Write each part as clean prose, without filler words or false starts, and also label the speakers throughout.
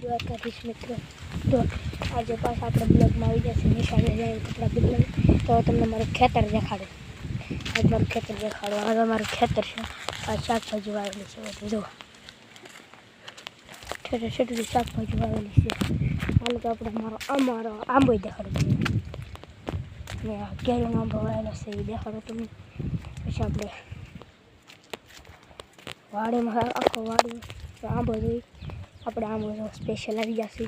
Speaker 1: દ્વારકાધીશ મિત્રો. તો આજે પાછા આપણે બ્લોગમાં આવી જશે નિશાળે જાય કપડાં બદલાવી. તો તમને મારું ખેતર દેખાડું. આજ મારું ખેતર દેખાડું. હવે મારું ખેતર છે. આ શાકભાજી વાવેલી છે બધી જો ઠેઠે ઠેઠી શાકભાજી વાવેલી છે. હાલ તો આપણે અમારો આંબો દેખાડું તમને. આ કેરીનો આંબો વાવેલો છે એ દેખાડું તમને. પછી આપણે વાડીમાં આખો વાડી આંબો જોઈ આપણે આંબો સ્પેશિયલ આવી જશે.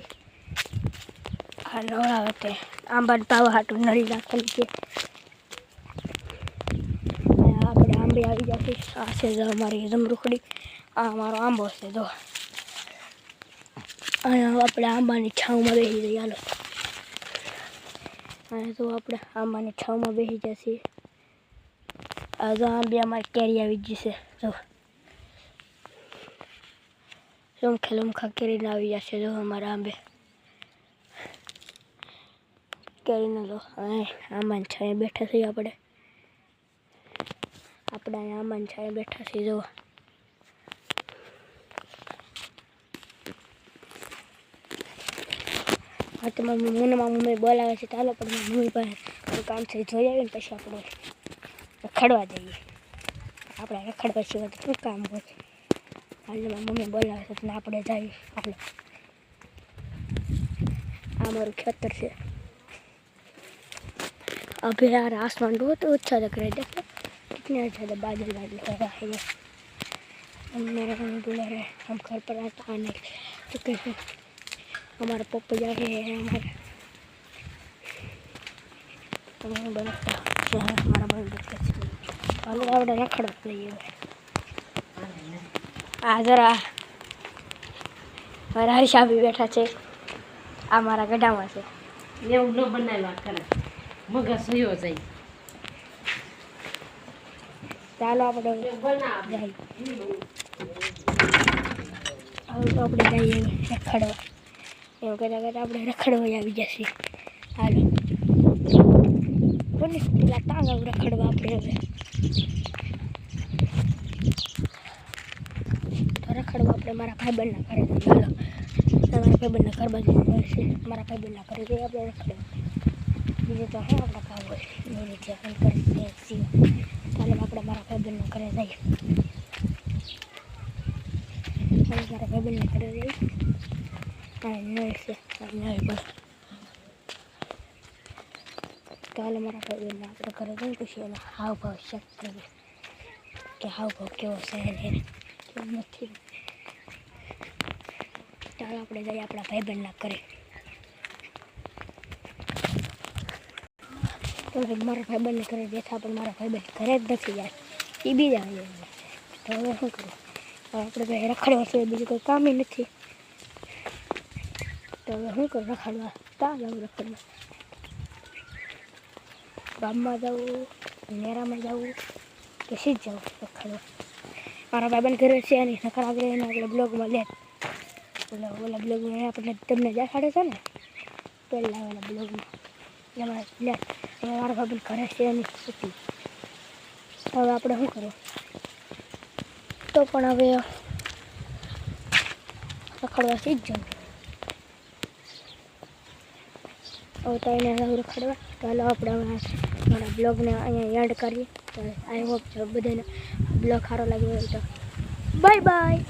Speaker 1: આ નવડાવે તે આંબાને પાવા હાટું નળી નાખેલી છે. આપણે આંબે આવી જશે. આ છે અમારી જમરૂખડી. આ અમારો આંબો છે જો. અહીંયા આપણે આંબાની છાવમાં બેસી જઈએ. હાલો અહીંયા તો આપણે આંબાની છાવમાં બેસી જશે. આ જો આંબે અમારી કેરી આવી ગઈ છે જો. લમખા કેરીને આવી જશે જો અમારા આંબે કેરીને લો. આંબાની છાંયે બેઠા છીએ આપણે અહીંયા આંબાની છાંયે બેઠા છીએ જો. હા તો મમ્મી બોલાવે છે. ચાલો પણ મમ્મી પાસે કામ છે જોઈ આવીને પછી આપણે રખડવા જઈએ. આપણે રખડવા સિવાય તો શું કામ હોય. હાલ મમ્મી બોલાવે છે ને આપણે જઈએ. આપણે આ મારું ખેતર છે. अभी यार आसमान बहुत अच्छा लग रहा है. देखो कितने ज़्यादा बादल बादल हो रहा है. मेरा बुला रहे हम घर पर आने तो कैसे हमारे पप्पा जा रहे हैं. हमारा बड़ा रखड़ नहीं आ जरा मारा हर्षा भी बैठा है. आ मारा गड्ढा से
Speaker 2: ये उल्लो बनाया करे मगर सयो जाए.
Speaker 1: ચાલો આપણે જઈએ. હવે તો આપણે જઈએ રખડવા. એવું કરતાં કરતાં આપણે રખડવા આવી જશે. હાલો કોને પેલા ટાંગા રખડવા આપણે હવે તો રખડવા આપણે મારા ભાઈબંધના ઘરે જઈએ. હાલો મારા ભાઈબંધના ઘર બાજુ છે. મારા ભાઈબંધના ઘરે જઈએ આપણે રખડવા. બીજું તો હા આપણે કામ હોય એવી રીતે કરી છીએ. ચાલો આપણે મારા ભાઈબંધના ઘરે જઈએ. મારા ભાઈબંધના ઘરે જઈએ. હા નળ છે નળ પર. ચાલો મારા ભાઈબંધના આપણે ઘરે જઈએ પછી એનો હાવભાવ ચેક કરીએ કે હાવભાવ કેવો છે એને કેવું નથી. ચાલો આપણે જઈએ આપણા ભાઈબંધના ઘરે. મારા ભાઈબંધને ઘરે બેઠા પણ મારા ભાઈબંધ ઘરે જ નથી યાર. એ બીજા તો હવે શું કરું. આપણે ભાઈ રખડવા સિવાય બીજું કોઈ કામ નથી. તો હવે શું કરું રખડવા. ત્યાં જવું રખડવા. ગામમાં જવું નેરામાં જવું કે સીધ જવું રખડવા. મારા ભાઈબંધ ઘરે છે અને નખર આગળ એને આપણે બ્લોગમાં લે ઓલા બ્લોગમાં આપણે તમને દેખાડે છે ને પહેલાં ઓલા બ્લોગમાં એમાં લે. હવે મારા ભાઈબંધ ઘરે છે એની સુધી. હવે આપણે શું કરવું તો પણ હવે રખડવા સીધ જવું. હવે તો એને રખડવા. ચાલો આપણે મારા બ્લોગને અહીંયા એડ કરીએ. તો આઈ હોપ બધાને બ્લોગ સારો લાગ્યો હોય તો બાય બાય.